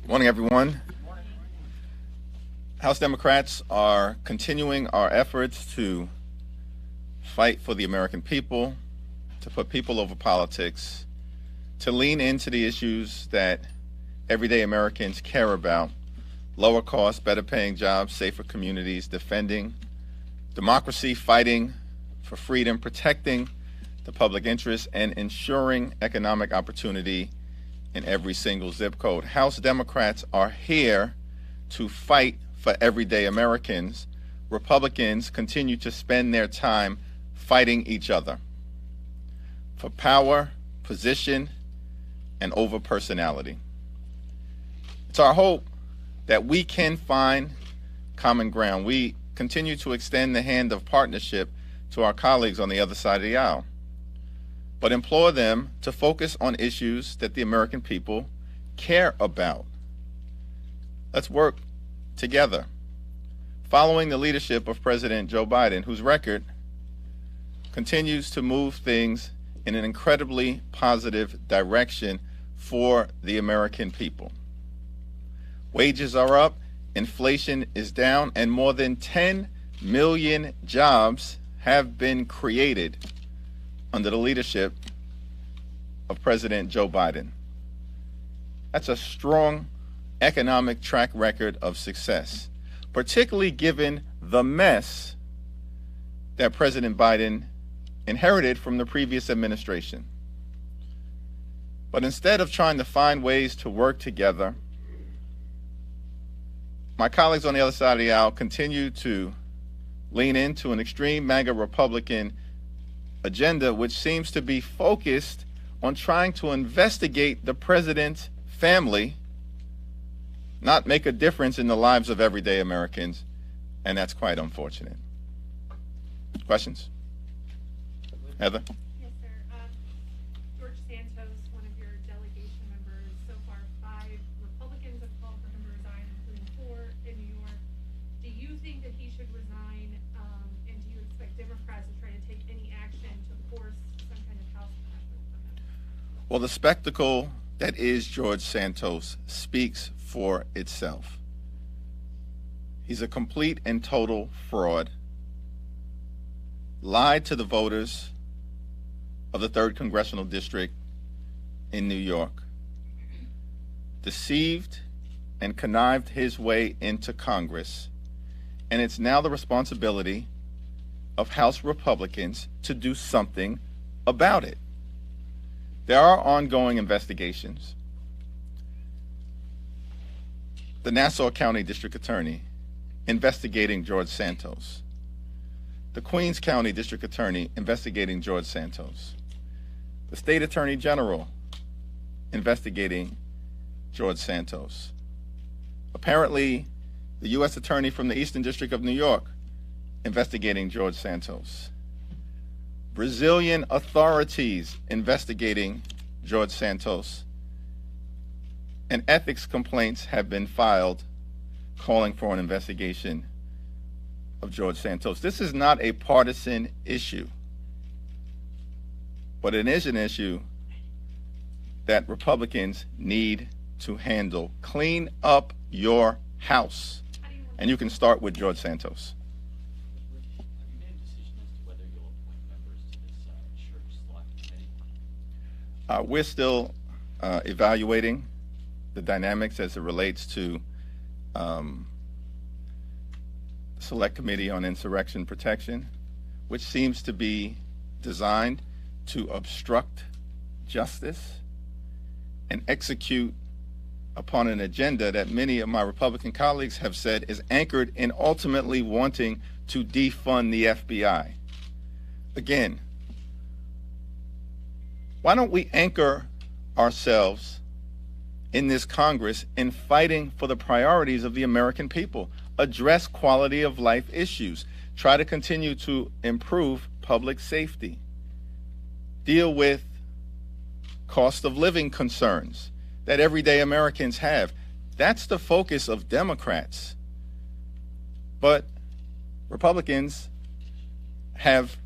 Morning, everyone. House Democrats are continuing our efforts to fight for the American people, to put people over politics, to lean into the issues that everyday Americans care about: lower costs, better paying jobs, safer communities, defending democracy, fighting for freedom, protecting the public interest, and ensuring economic opportunity in every single zip code. House Democrats are here to fight for everyday Americans. Republicans continue to spend their time fighting each other for power, position, and over personality. It's our hope that we can find common ground. We continue to extend the hand of partnership to our colleagues on the other side of the aisle, but implore them to focus on issues that the American people care about. Let's work together. Following the leadership of President Joe Biden, whose record continues to move things in an incredibly positive direction for the American people. Wages are up, inflation is down, and more than 10 million jobs have been created under the leadership of President Joe Biden. That's a strong economic track record of success, particularly given the mess that President Biden inherited from the previous administration. But instead of trying to find ways to work together, my colleagues on the other side of the aisle continue to lean into an extreme MAGA Republican agenda, which seems to be focused on trying to investigate the president's family, not make a difference in the lives of everyday Americans, and that's quite unfortunate. Questions? Heather? Yes, sir. George Santos, one of your delegation members, so far 5 Republicans have called for him to resign, including 4 in New York. Do you think that he should resign, and do you expect Democrats to try to take any action to force some kind of House impeachment for him? Well, the spectacle that is George Santos speaks for itself. He's a complete and total fraud, lied to the voters of the 3rd Congressional District in New York, deceived and connived his way into Congress, and it's now the responsibility of House Republicans to do something about it. There are ongoing investigations. The Nassau County District Attorney investigating George Santos. The Queens County District Attorney investigating George Santos. The State Attorney General investigating George Santos. Apparently, the U.S. Attorney from the Eastern District of New York investigating George Santos. Brazilian authorities investigating George Santos. And ethics complaints have been filed calling for an investigation of George Santos. This is not a partisan issue, but it is an issue that Republicans need to handle. Clean up your house, and you can start with George Santos. Have you made a decision as to whether you'll appoint members to this church select committee? We're still evaluating the dynamics as it relates to Select Committee on Insurrection Protection, which seems to be designed to obstruct justice and execute upon an agenda that many of my Republican colleagues have said is anchored in ultimately wanting to defund the FBI. Again, why don't we anchor ourselves in this Congress in fighting for the priorities of the American people? Address quality of life issues, try to continue to improve public safety, deal with cost of living concerns that everyday Americans have. That's the focus of Democrats. But Republicans have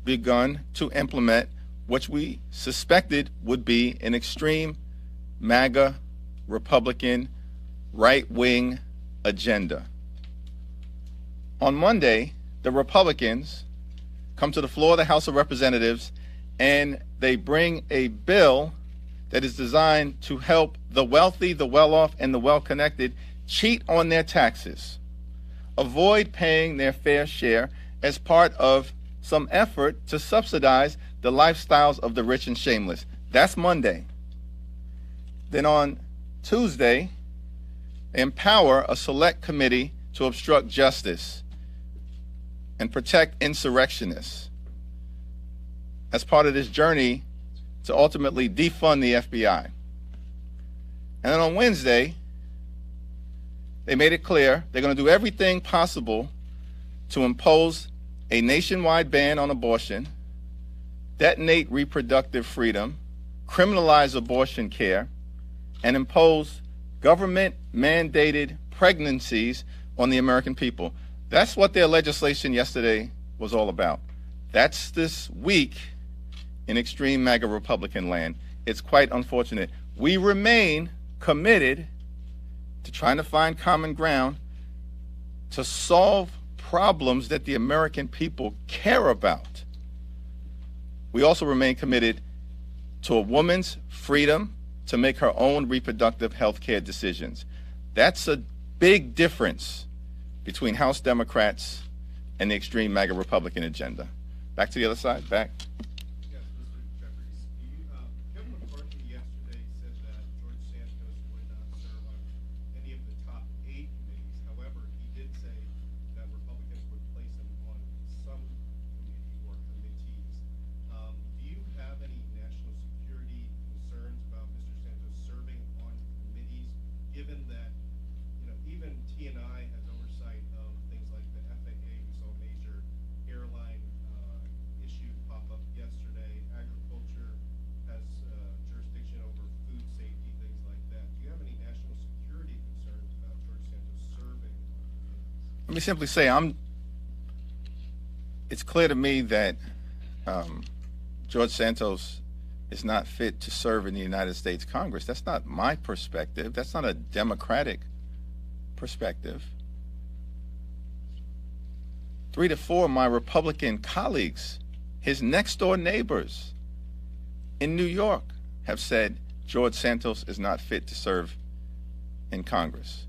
begun to implement what we suspected would be an extreme MAGA Republican right-wing agenda. On Monday, the Republicans come to the floor of the House of Representatives and they bring a bill that is designed to help the wealthy, the well-off, and the well-connected cheat on their taxes, avoid paying their fair share as part of some effort to subsidize the lifestyles of the rich and shameless. That's Monday. Then on Tuesday, empower a select committee to obstruct justice and protect insurrectionists as part of this journey to ultimately defund the FBI. And then on Wednesday, they made it clear they're going to do everything possible to impose a nationwide ban on abortion, detonate reproductive freedom, criminalize abortion care, and impose government-mandated pregnancies on the American people. That's what their legislation yesterday was all about. That's this week in extreme MAGA Republican land. It's quite unfortunate. We remain committed to trying to find common ground to solve problems that the American people care about. We also remain committed to a woman's freedom to make her own reproductive health care decisions. That's a big difference between House Democrats and the extreme MAGA Republican agenda. Back to the other side, back. Yes, Mr. Jeffries. Kevin McCarthy yesterday said that George Santos would not serve on any of the top 8 committees. However, he did say that Republicans would place him on some committee or committees. Do you have any national security concerns about Mr. Santos serving on committees, given that, even T&I has oversight of things like the FAA? We saw a major airline issue pop up yesterday. Agriculture has jurisdiction over food safety, things like that. Do you have any national security concerns about George Santos serving on committees? Let me simply say, it's clear to me that George Santos is not fit to serve in the United States Congress. That's not my perspective. That's not a Democratic perspective. 3 to 4 of my Republican colleagues, his next door neighbors in New York, have said George Santos is not fit to serve in Congress.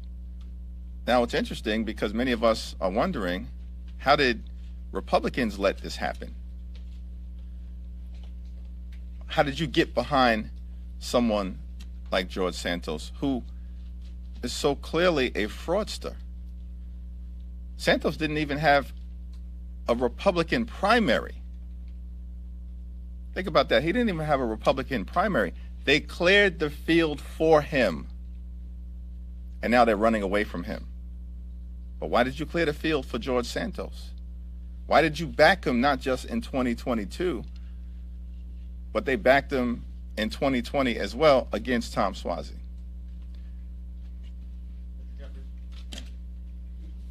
Now, it's interesting because many of us are wondering, how did Republicans let this happen? How did you get behind someone like George Santos, who is so clearly a fraudster? Santos didn't even have a Republican primary. Think about that. He didn't even have a Republican primary. They cleared the field for him, and now they're running away from him. But why did you clear the field for George Santos? Why did you back him not just in 2022, but they backed him in 2020 as well against Tom Suozzi? Mr. Jeffries,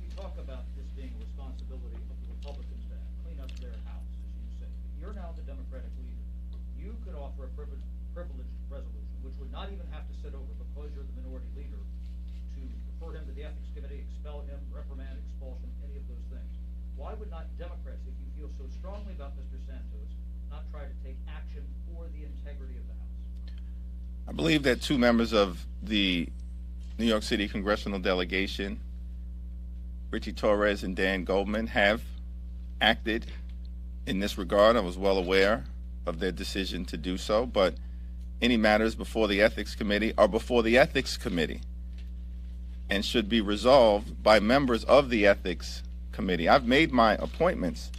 you talk about this being a responsibility of the Republicans to clean up their house, as you say. You're now the Democratic leader. You could offer a privileged resolution, which would not even have to sit over because you're the minority leader, to refer him to the Ethics Committee, expel him, reprimand, expulsion, any of those things. Why would not Democrats, if you feel so strongly about Mr. Santos, not try to take action for the integrity of the House? I believe that 2 members of the New York City congressional delegation, Richie Torres and Dan Goldman, have acted in this regard. I was well aware of their decision to do so, but any matters before the Ethics Committee are before the Ethics Committee and should be resolved by members of the Ethics Committee. I've made my appointments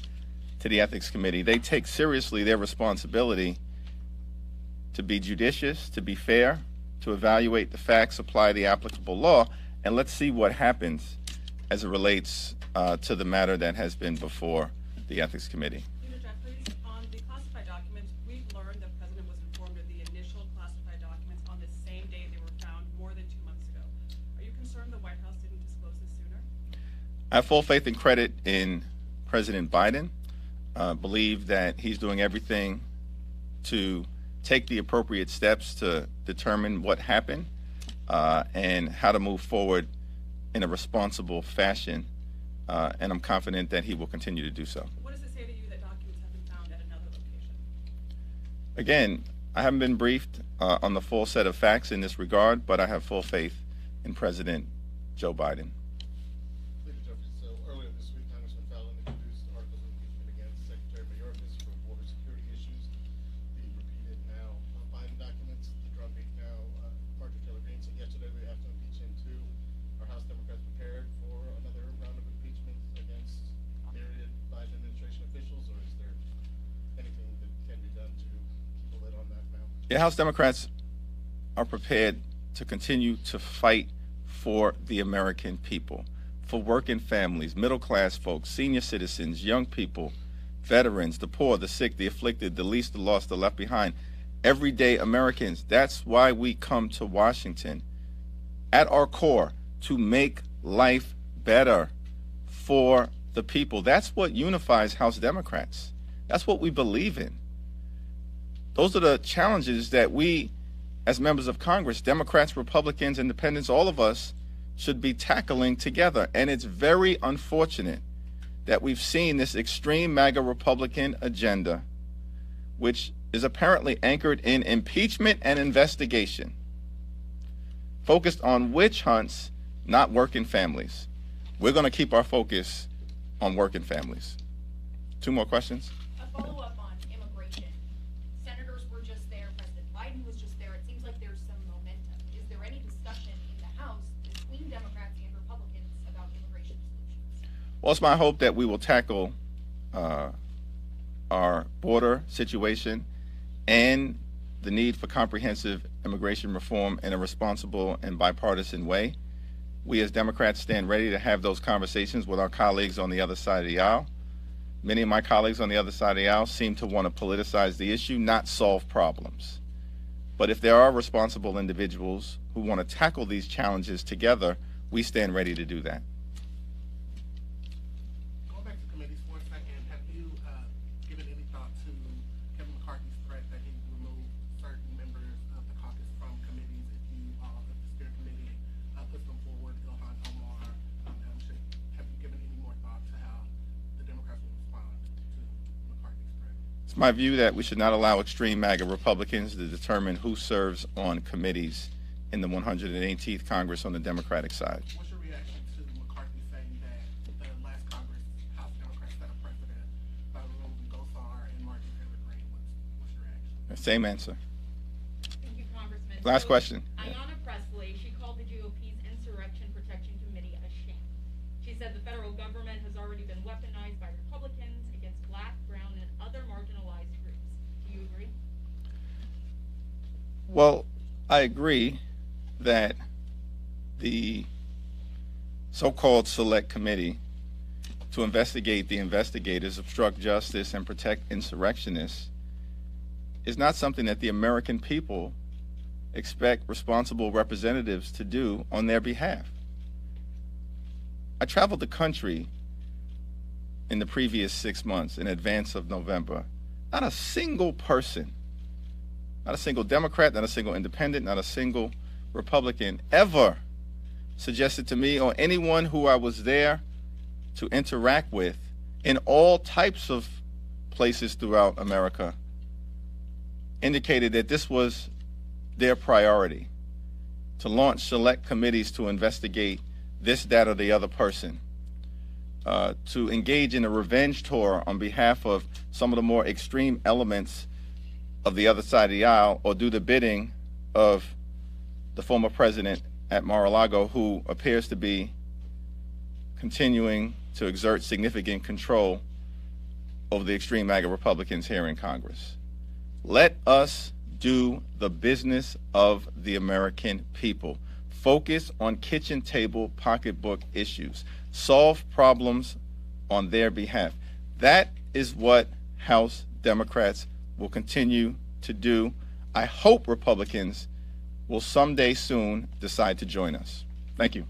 to the Ethics Committee. They take seriously their responsibility to be judicious, to be fair, to evaluate the facts, apply the applicable law, and let's see what happens as it relates to the matter that has been before the Ethics Committee. Mr. Jeffries, on the classified documents, we've learned the president was informed of the initial classified documents on the same day they were found more than 2 months ago. Are you concerned the White House didn't disclose this sooner? I have full faith and credit in President Biden. Believe that he's doing everything to take the appropriate steps to determine what happened. and how to move forward in a responsible fashion. And I'm confident that he will continue to do so. What does it say to you that documents have been found at another location? Again, I haven't been briefed on the full set of facts in this regard, but I have full faith in President Joe Biden. Leader Jeffries, so earlier this week, Congressman Fallon introduced articles of impeachment against Secretary Mayorkas for border security issues. The repeated now Biden documents, the drumbeat now. Marjorie Taylor Greene said yesterday we have to impeach him too. Are House Democrats prepared for another round of impeachment against myriad Biden administration officials, or is there anything that can be done to keep a lid on that now? Yeah, House Democrats are prepared to continue to fight for the American people, for working families, middle-class folks, senior citizens, young people, veterans, the poor, the sick, the afflicted, the least, the lost, the left behind, everyday Americans. That's why we come to Washington, at our core, to make life better for the people. That's what unifies House Democrats. That's what we believe in. Those are the challenges that we, as members of Congress, Democrats, Republicans, Independents, all of us should be tackling together. And it's very unfortunate that we've seen this extreme MAGA Republican agenda, which is apparently anchored in impeachment and investigation, focused on witch hunts, not working families. We're going to keep our focus on working families. 2 more questions? A follow-up on immigration. Senators were just there. President Biden was just there. It seems like there's some momentum. Is there any discussion in the House between Democrats and Republicans about immigration solutions? Well, it's my hope that we will tackle our border situation and the need for comprehensive immigration reform in a responsible and bipartisan way. We as Democrats stand ready to have those conversations with our colleagues on the other side of the aisle. Many of my colleagues on the other side of the aisle seem to want to politicize the issue, not solve problems. But if there are responsible individuals who want to tackle these challenges together, we stand ready to do that. Going back to committees for a second, have you given any thought to Kevin McCarthy's threat that he would remove certain members of the caucus from committees if you, if the Spirit Committee puts them forward, Ilhan Omar, have you given any more thought to how the Democrats will respond to McCarthy's threat? It's my view that we should not allow extreme MAGA Republicans to determine who serves on committees in the 118th Congress on the Democratic side. What's your reaction to McCarthy saying that the last Congress, House Democrats set a precedent by removing Gosar and Marjorie Taylor Greene? What's your reaction? Same answer. Thank you, Congressman. Last question. Ayanna Pressley, she called the GOP's Insurrection Protection Committee a sham. She said the federal government has already been weaponized by Republicans against Black, brown, and other marginalized groups. Do you agree? Well, I agree that the so-called select committee to investigate the investigators, obstruct justice, and protect insurrectionists is not something that the American people expect responsible representatives to do on their behalf. I traveled the country in the previous 6 months in advance of November. Not a single person, not a single Democrat, not a single independent, not a single Republican ever suggested to me or anyone who I was there to interact with in all types of places throughout America indicated that this was their priority, to launch select committees to investigate this, that, or the other person, to engage in a revenge tour on behalf of some of the more extreme elements of the other side of the aisle, or do the bidding of the former president at Mar-a-Lago, who appears to be continuing to exert significant control over the extreme MAGA Republicans here in Congress. Let us do the business of the American people. Focus on kitchen table pocketbook issues. Solve problems on their behalf. That is what House Democrats will continue to do. I hope Republicans will someday soon decide to join us. Thank you.